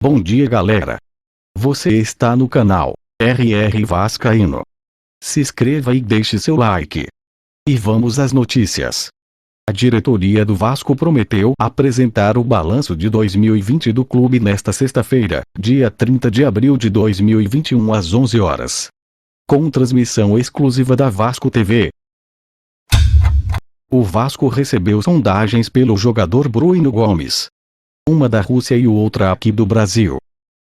Bom dia, galera. Você está no canal RR Vascaíno. Se inscreva e deixe seu like. E vamos às notícias. A diretoria do Vasco prometeu apresentar o balanço de 2020 do clube nesta sexta-feira, dia 30 de abril de 2021 às 11 horas. Com transmissão exclusiva da Vasco TV. O Vasco recebeu sondagens pelo jogador Bruno Gomes. Uma da Rússia e outra aqui do Brasil.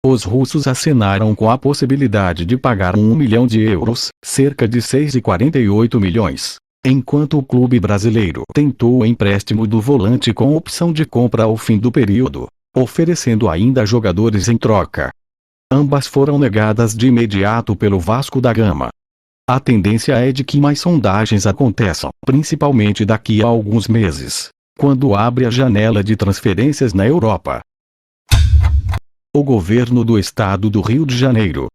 Os russos acenaram com a possibilidade de pagar 1 milhão de euros, cerca de 6,48 milhões, enquanto o clube brasileiro tentou o empréstimo do volante com opção de compra ao fim do período, oferecendo ainda jogadores em troca. Ambas foram negadas de imediato pelo Vasco da Gama. A tendência é de que mais sondagens aconteçam, principalmente daqui a alguns meses, quando abre a janela de transferências na Europa. O governo do estado do Rio de Janeiro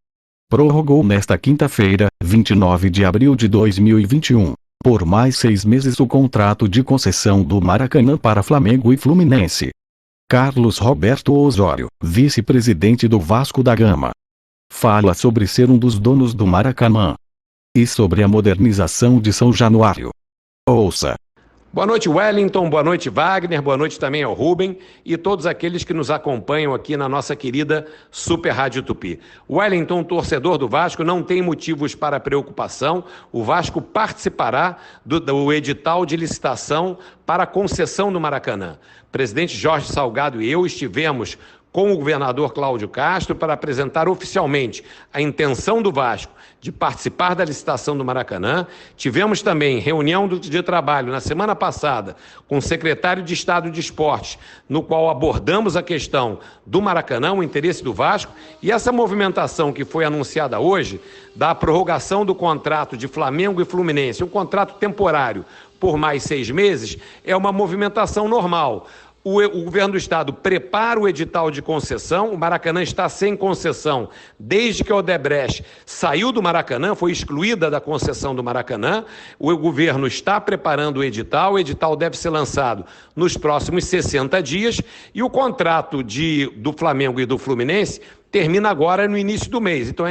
prorrogou nesta quinta-feira, 29 de abril de 2021, por mais 6 meses o contrato de concessão do Maracanã para Flamengo e Fluminense. Carlos Roberto Osório, vice-presidente do Vasco da Gama, fala sobre ser um dos donos do Maracanã e sobre a modernização de São Januário. Ouça. Boa noite, Wellington, boa noite, Wagner, boa noite também ao Rubem e todos aqueles que nos acompanham aqui na nossa querida Super Rádio Tupi. Wellington, torcedor do Vasco, não tem motivos para preocupação. O Vasco participará do edital de licitação para a concessão do Maracanã. O presidente Jorge Salgado e eu estivemos com o governador Cláudio Castro para apresentar oficialmente a intenção do Vasco de participar da licitação do Maracanã. Tivemos também reunião de trabalho na semana passada com o secretário de Estado de Esportes, no qual abordamos a questão do Maracanã, o interesse do Vasco, e essa movimentação que foi anunciada hoje, da prorrogação do contrato de Flamengo e Fluminense, um contrato temporário por mais 6 meses, é uma movimentação normal. O governo do estado prepara o edital de concessão, o Maracanã está sem concessão desde que a Odebrecht saiu do Maracanã, foi excluída da concessão do Maracanã. O governo está preparando o edital deve ser lançado nos próximos 60 dias e o contrato do Flamengo e do Fluminense termina agora no início do mês. Então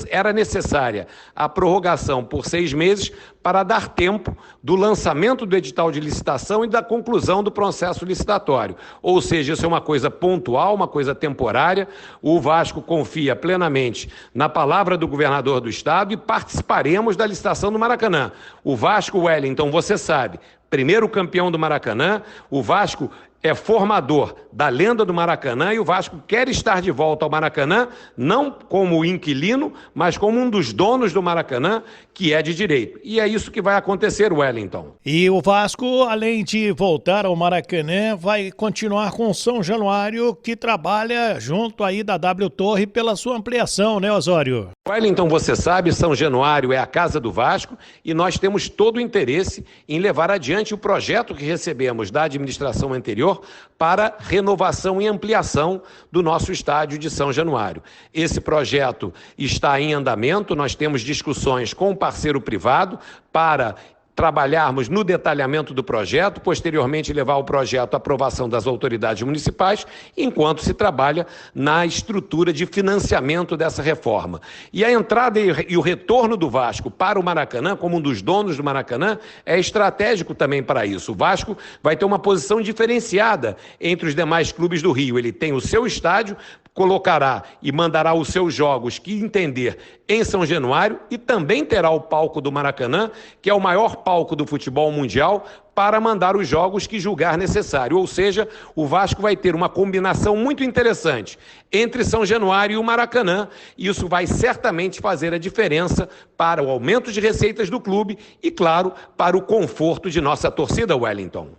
era necessária a prorrogação por 6 meses para dar tempo do lançamento do edital de licitação e da conclusão do processo licitatório. Ou seja, isso é uma coisa pontual, uma coisa temporária. O Vasco confia plenamente na palavra do governador do estado e participaremos da licitação do Maracanã. O Vasco, Wellington, você sabe, primeiro campeão do Maracanã, o Vasco é formador da lenda do Maracanã e o Vasco quer estar de volta ao Maracanã, não como inquilino, mas como um dos donos do Maracanã, que é de direito. E é isso que vai acontecer, Wellington. E o Vasco, além de voltar ao Maracanã, vai continuar com o São Januário, que trabalha junto aí da W Torre pela sua ampliação, né, Osório? Wellington, você sabe, São Januário é a casa do Vasco e nós temos todo o interesse em levar adiante o projeto que recebemos da administração anterior para renovação e ampliação do nosso estádio de São Januário. Esse projeto está em andamento, nós temos discussões com o parceiro privado para trabalharmos no detalhamento do projeto, posteriormente levar o projeto à aprovação das autoridades municipais, enquanto se trabalha na estrutura de financiamento dessa reforma. E a entrada e o retorno do Vasco para o Maracanã, como um dos donos do Maracanã, é estratégico também para isso. O Vasco vai ter uma posição diferenciada entre os demais clubes do Rio. Ele tem o seu estádio, colocará e mandará os seus jogos que entender em São Januário e também terá o palco do Maracanã, que é o maior palco do futebol mundial, para mandar os jogos que julgar necessário. Ou seja, o Vasco vai ter uma combinação muito interessante entre São Januário e o Maracanã. E isso vai certamente fazer a diferença para o aumento de receitas do clube e, claro, para o conforto de nossa torcida, Wellington.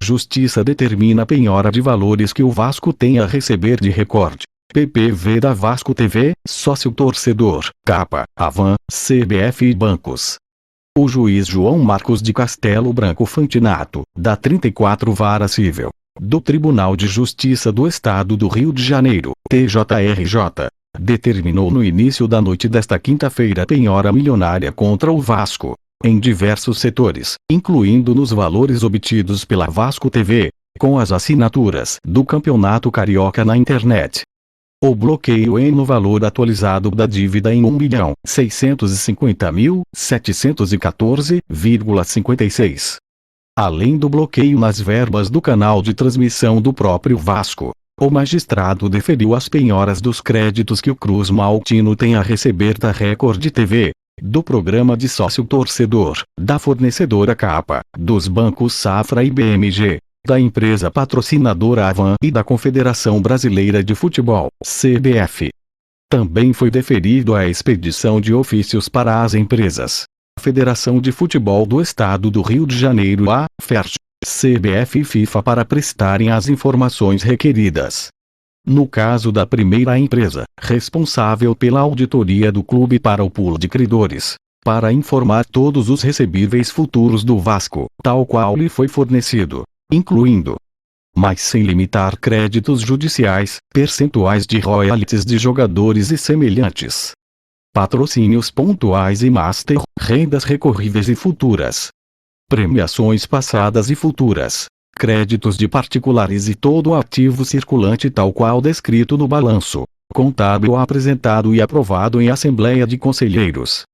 Justiça determina a penhora de valores que o Vasco tem a receber de recorde. PPV da Vasco TV, sócio torcedor, capa, Avan, CBF e bancos. O juiz João Marcos de Castelo Branco Fantinato, da 34 Vara Civil, do Tribunal de Justiça do Estado do Rio de Janeiro, TJRJ, determinou no início da noite desta quinta-feira penhora milionária contra o Vasco, em diversos setores, incluindo nos valores obtidos pela Vasco TV, com as assinaturas do Campeonato Carioca na internet. O bloqueio no valor atualizado da dívida em 1.650.714,56. Além do bloqueio nas verbas do canal de transmissão do próprio Vasco, o magistrado deferiu as penhoras dos créditos que o Cruz Maltino tem a receber da Record TV, do programa de sócio-torcedor, da fornecedora Capa, dos bancos Safra e BMG, da empresa patrocinadora Avan e da Confederação Brasileira de Futebol, CBF. Também foi deferido a expedição de ofícios para as empresas Federação de Futebol do Estado do Rio de Janeiro, a FERJ, CBF e FIFA para prestarem as informações requeridas. No caso da primeira empresa, responsável pela auditoria do clube para o pool de credores, para informar todos os recebíveis futuros do Vasco, tal qual lhe foi fornecido, incluindo, mas sem limitar créditos judiciais, percentuais de royalties de jogadores e semelhantes, patrocínios pontuais e master, rendas recorríveis e futuras, premiações passadas e futuras, créditos de particulares e todo o ativo circulante tal qual descrito no balanço contábil apresentado e aprovado em Assembleia de Conselheiros.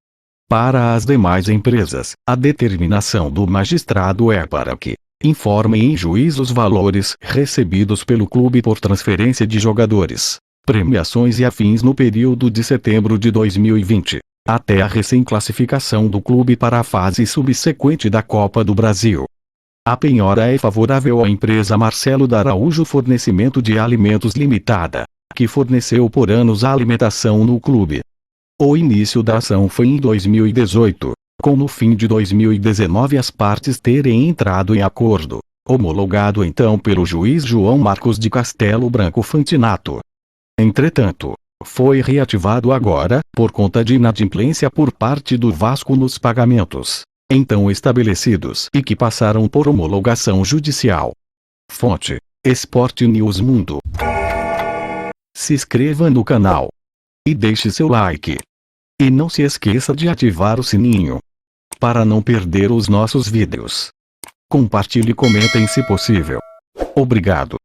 Para as demais empresas, a determinação do magistrado é para que informem em juízo os valores recebidos pelo clube por transferência de jogadores, premiações e afins no período de setembro de 2020, até a recém-classificação do clube para a fase subsequente da Copa do Brasil. A penhora é favorável à empresa Marcelo da Araújo Fornecimento de Alimentos Limitada, que forneceu por anos a alimentação no clube. O início da ação foi em 2018. Com no fim de 2019 as partes terem entrado em acordo, homologado então pelo juiz João Marcos de Castelo Branco Fantinato. Entretanto, foi reativado agora, por conta de inadimplência por parte do Vasco nos pagamentos, então estabelecidos e que passaram por homologação judicial. Fonte: Sport News Mundo. Se inscreva no canal e deixe seu like. E não se esqueça de ativar o sininho para não perder os nossos vídeos. Compartilhe e comentem se possível. Obrigado.